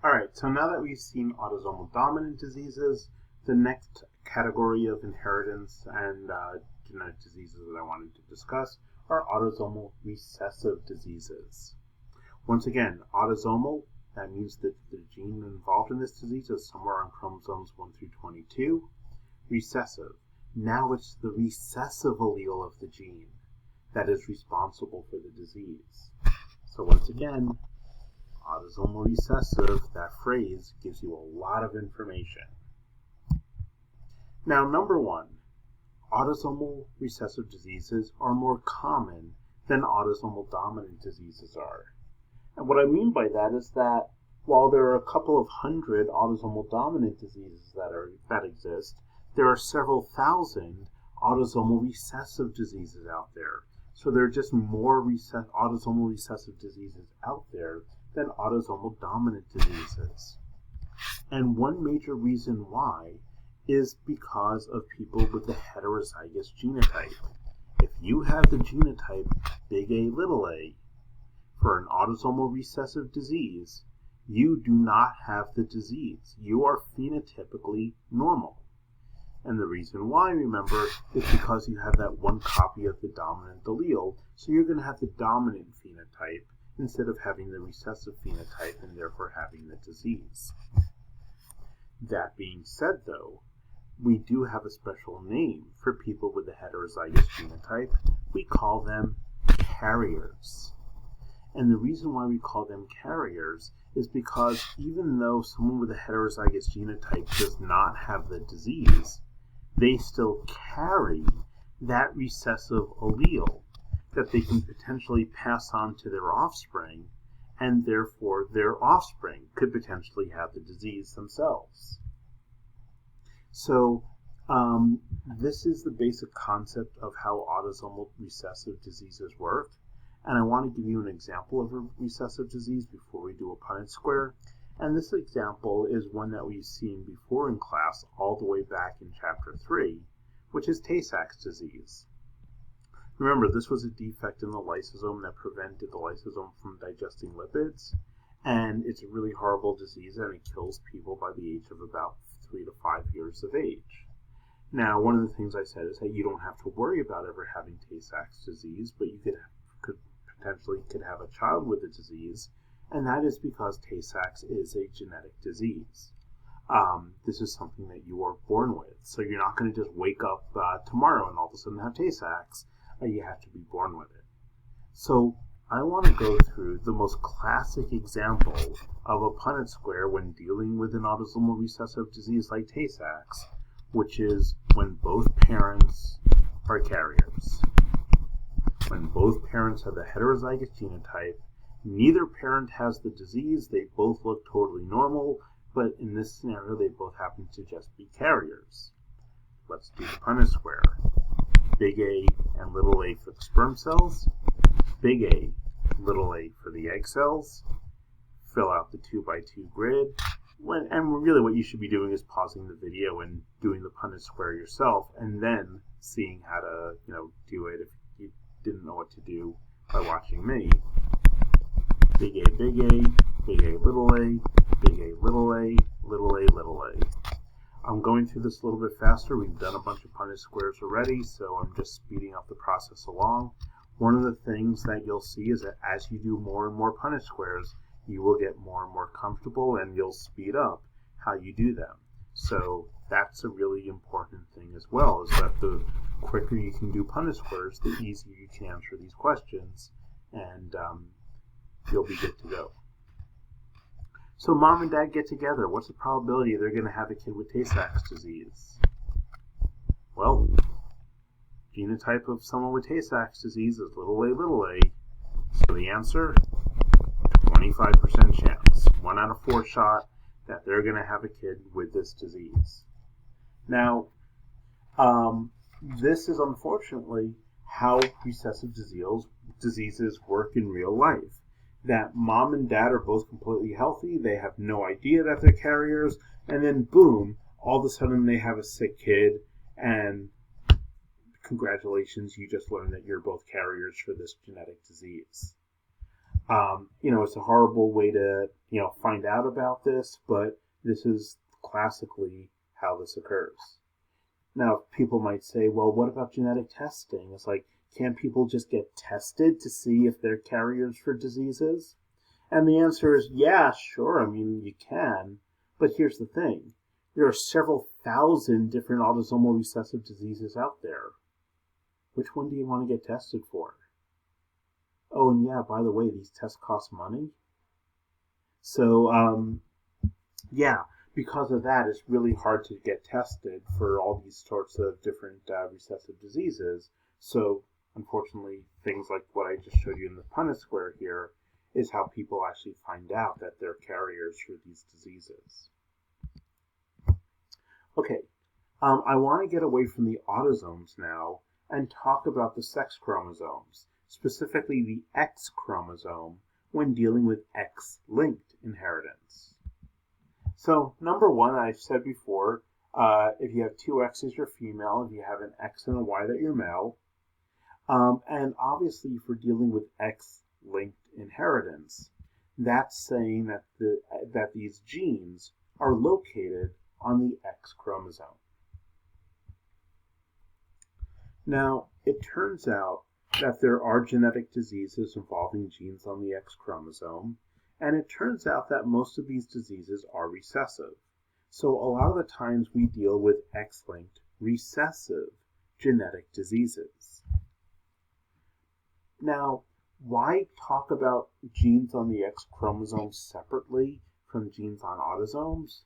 Alright, so now that we've seen autosomal dominant diseases, the next category of inheritance and genetic diseases that I wanted to discuss are autosomal recessive diseases. Once again, autosomal, that means that the gene involved in this disease is somewhere on chromosomes 1 through 22. Recessive, now it's the recessive allele of the gene that is responsible for the disease. So once again, autosomal recessive, that phrase gives you a lot of information. Now, number one, autosomal recessive diseases are more common than autosomal dominant diseases are. And what I mean by that is that while there are a couple of hundred autosomal dominant diseases that exist, there are several thousand autosomal recessive diseases out there. So there are just more autosomal recessive diseases out there than autosomal dominant diseases. And one major reason why is because of people with the heterozygous genotype. If you have the genotype big A little a for an autosomal recessive disease, you do not have the disease. You are phenotypically normal. And the reason why, remember, is because you have that one copy of the dominant allele, so you're going to have the dominant phenotype instead of having the recessive phenotype and therefore having the disease. That being said, though, we do have a special name for people with the heterozygous genotype. We call them carriers. And the reason why we call them carriers is because even though someone with a heterozygous genotype does not have the disease, they still carry that recessive allele that they can potentially pass on to their offspring, and therefore their offspring could potentially have the disease themselves. So this is the basic concept of how autosomal recessive diseases work. And I want to give you an example of a recessive disease before we do a Punnett square. And this example is one that we've seen before in class all the way back in Chapter 3, which is Tay-Sachs disease. Remember, this was a defect in the lysosome that prevented the lysosome from digesting lipids, and it's a really horrible disease, and it kills people by the age of about 3 to 5 years of age. Now, one of the things I said is that you don't have to worry about ever having Tay-Sachs disease, but you could potentially have a child with the disease, and that is because Tay-Sachs is a genetic disease. This is something that you are born with, so you're not going to just wake up tomorrow and all of a sudden have Tay-Sachs. You have to be born with it. So I want to go through the most classic example of a Punnett square when dealing with an autosomal recessive disease like Tay-Sachs, which is when both parents are carriers. When both parents have the heterozygous genotype, neither parent has the disease, they both look totally normal, but in this scenario they both happen to just be carriers. Let's do the Punnett square. Big A and little a for the sperm cells, big A, little a for the egg cells. Fill out the 2x2 grid. And really what you should be doing is pausing the video and doing the Punnett square yourself, and then seeing how to do it if you didn't know what to do by watching me. Big A, big A, big A, little a, big A, little a, little a, little a. I'm going through this a little bit faster. We've done a bunch of Punnett squares already, so I'm just speeding up the process along. One of the things that you'll see is that as you do more and more Punnett squares, you will get more and more comfortable, and you'll speed up how you do them. So that's a really important thing as well, is that the quicker you can do Punnett squares, the easier you can answer these questions, and you'll be good to go. So mom and dad get together. What's the probability they're going to have a kid with Tay-Sachs disease? Well, genotype of someone with Tay-Sachs disease is little a. So the answer, 25% chance. 1 out of 4 shot that they're going to have a kid with this disease. Now, this is unfortunately how recessive diseases work in real life. That mom and dad are both completely healthy, they have no idea that they're carriers, and then boom, all of a sudden they have a sick kid, and congratulations, you just learned that you're both carriers for this genetic disease. It's a horrible way to, find out about this, but this is classically how this occurs. Now, people might say, well, what about genetic testing? It's like, can't people just get tested to see if they're carriers for diseases? And the answer is, yeah, sure. I mean, you can. But here's the thing. There are several thousand different autosomal recessive diseases out there. Which one do you want to get tested for? Oh, and yeah, by the way, these tests cost money. So, yeah, because of that, it's really hard to get tested for all these sorts of different recessive diseases. So, unfortunately, things like what I just showed you in the Punnett square here is how people actually find out that they're carriers for these diseases. Okay, I want to get away from the autosomes now and talk about the sex chromosomes, specifically the X chromosome, when dealing with X-linked inheritance. So, number one, I've said before, if you have two X's, you're female. If you have an X and a Y, that you're male. And obviously, if we're dealing with X-linked inheritance, that's saying that these genes are located on the X chromosome. Now, it turns out that there are genetic diseases involving genes on the X chromosome, and it turns out that most of these diseases are recessive. So a lot of the times we deal with X-linked recessive genetic diseases. Now, why talk about genes on the X chromosome separately from genes on autosomes?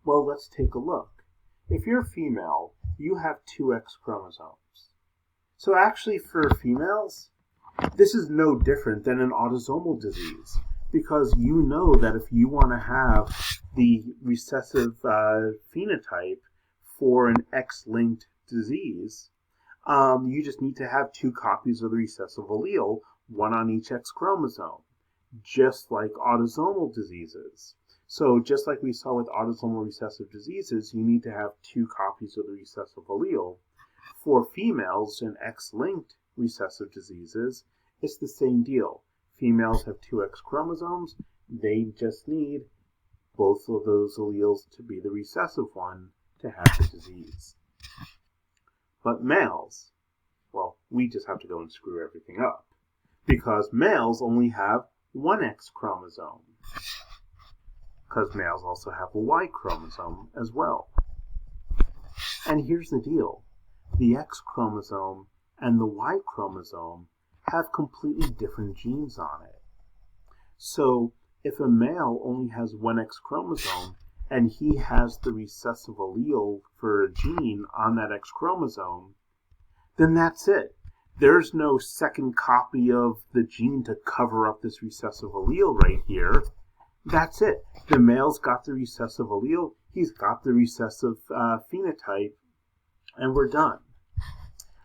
Well, let's take a look. If you're female, you have two X chromosomes. So actually for females, this is no different than an autosomal disease, because you know that if you want to have the recessive phenotype for an X-linked disease, you just need to have two copies of the recessive allele, one on each X chromosome, just like autosomal diseases. So just like we saw with autosomal recessive diseases, you need to have two copies of the recessive allele. For females in X-linked recessive diseases, it's the same deal. Females have two X chromosomes. They just need both of those alleles to be the recessive one to have the disease. But males, well, we just have to go and screw everything up, because males only have one X chromosome, because males also have a Y chromosome as well. And here's the deal. The X chromosome and the Y chromosome have completely different genes on it. So if a male only has one X chromosome and he has the recessive allele for a gene on that X chromosome, then that's it. There's no second copy of the gene to cover up this recessive allele right here. That's it. The male's got the recessive allele, he's got the recessive phenotype, and we're done.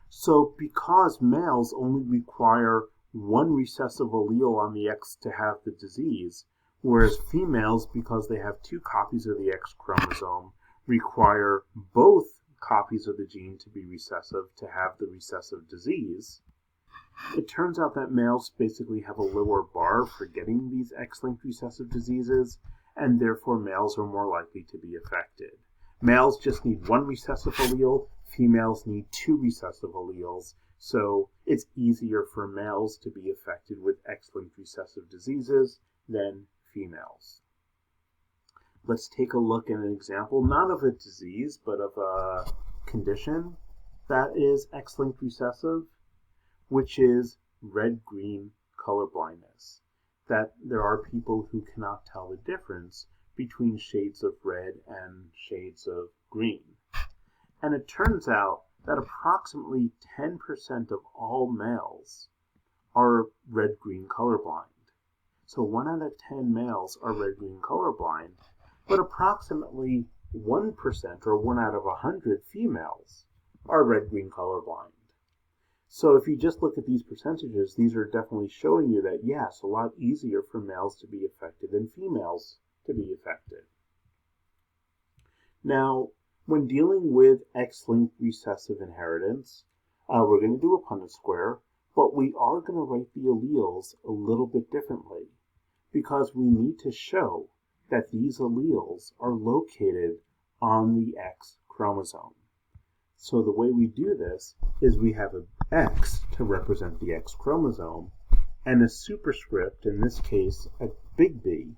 So because males only require one recessive allele on the X to have the disease, whereas females, because they have two copies of the X chromosome, require both copies of the gene to be recessive to have the recessive disease, it turns out that males basically have a lower bar for getting these X-linked recessive diseases, and therefore males are more likely to be affected. Males just need one recessive allele, females need two recessive alleles, so it's easier for males to be affected with X-linked recessive diseases than females. Let's take a look at an example, not of a disease, but of a condition that is X-linked recessive, which is red-green color blindness. That there are people who cannot tell the difference between shades of red and shades of green. And it turns out that approximately 10% of all males are red-green colorblind. So 1 out of 10 males are red-green colorblind, but approximately 1% or 1 out of 100 females are red-green colorblind. So if you just look at these percentages, these are definitely showing you that, yes, a lot easier for males to be affected than females to be affected. Now, when dealing with X-linked recessive inheritance, we're going to do a Punnett square, But we are going to write the alleles a little bit differently because we need to show that these alleles are located on the X chromosome. So the way we do this is we have an X to represent the X chromosome and a superscript, in this case a big B,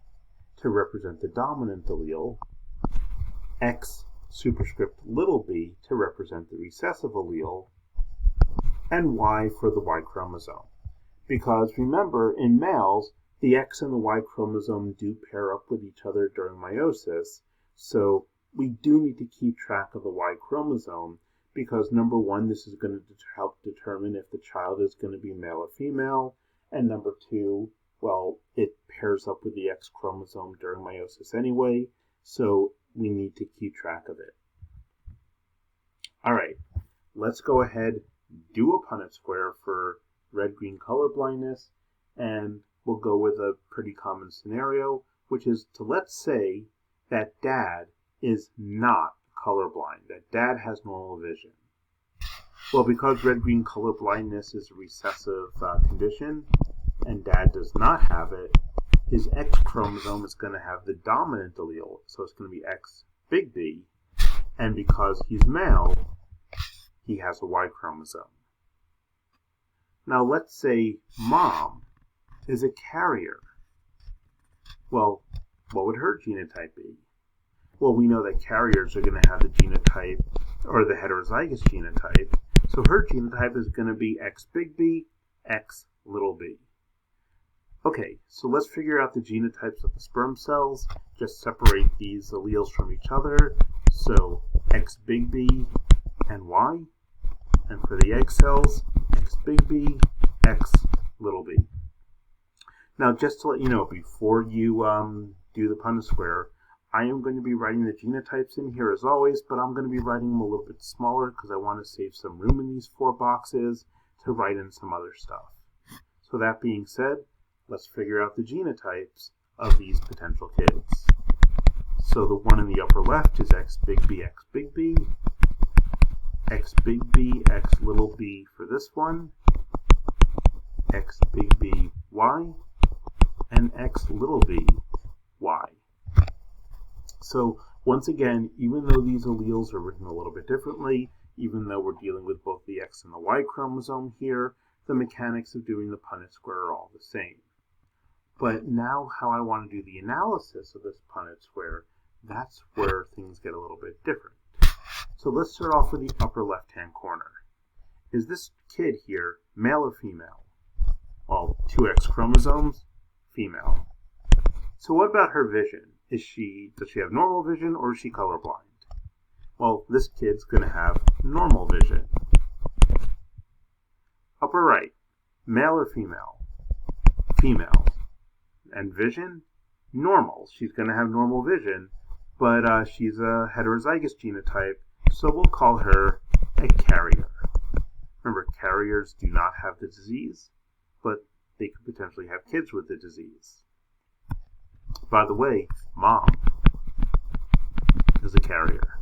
to represent the dominant allele, X superscript little b to represent the recessive allele, and Y for the Y chromosome. Because remember, in males, the X and the Y chromosome do pair up with each other during meiosis, so we do need to keep track of the Y chromosome because, number one, this is going to help determine if the child is going to be male or female, and number two, well, it pairs up with the X chromosome during meiosis anyway, so we need to keep track of it. All right, let's go ahead, do a Punnett square for red-green color blindness, and we'll go with a pretty common scenario, which is to let's say that dad is not colorblind, that dad has normal vision. Well, because red-green color blindness is a recessive condition, and dad does not have it, his X chromosome is going to have the dominant allele, so it's going to be X big B, and because he's male, he has a Y chromosome. Now let's say mom is a carrier. Well, what would her genotype be? Well, we know that carriers are going to have the genotype, or the heterozygous genotype, so her genotype is going to be X big B, X little b. Okay, so let's figure out the genotypes of the sperm cells. Just separate these alleles from each other. So X big B and Y. And for the egg cells, X big B, X little b. Now, just to let you know, before you do the Punnett square, I am going to be writing the genotypes in here as always, but I'm going to be writing them a little bit smaller because I want to save some room in these 4 boxes to write in some other stuff. So that being said, let's figure out the genotypes of these potential kids. So the one in the upper left is X big B, X big B, X big B, X little b for this one, X big B, Y, and X little b, Y. So once again, even though these alleles are written a little bit differently, even though we're dealing with both the X and the Y chromosome here, the mechanics of doing the Punnett square are all the same. But now how I want to do the analysis of this Punnett square, that's where things get a little bit different. So let's start off with the upper left-hand corner. Is this kid here male or female? Well, 2 X chromosomes, female. So what about her vision? Does she have normal vision or is she colorblind? Well, this kid's going to have normal vision. Upper right, male or female? Female. And vision? Normal. She's going to have normal vision, but she's a heterozygous genotype, so we'll call her a carrier. Remember, carriers do not have the disease, but they could potentially have kids with the disease. By the way, mom is a carrier.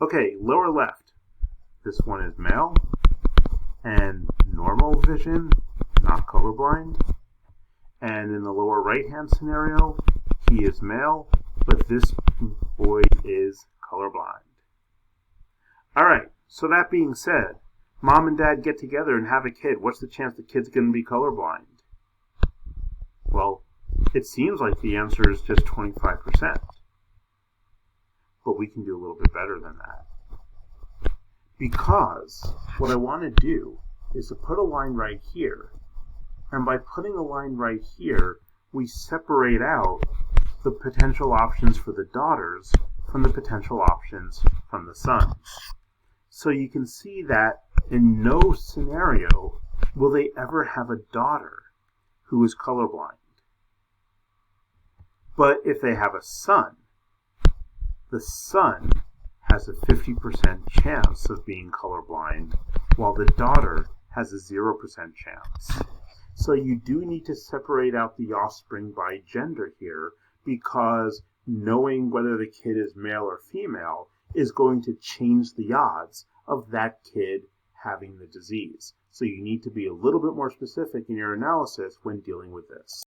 Okay, lower left. This one is male and normal vision, not colorblind. And in the lower right-hand scenario, he is male, but this boy is colorblind. All right, so that being said, mom and dad get together and have a kid. What's the chance the kid's going to be colorblind? Well, it seems like the answer is just 25%. But we can do a little bit better than that. Because what I want to do is to put a line right here. And by putting a line right here, we separate out the potential options for the daughters from the potential options from the sons. So you can see that in no scenario will they ever have a daughter who is colorblind. But if they have a son, the son has a 50% chance of being colorblind, while the daughter has a 0% chance. So you do need to separate out the offspring by gender here, because knowing whether the kid is male or female is going to change the odds of that kid having the disease. So you need to be a little bit more specific in your analysis when dealing with this.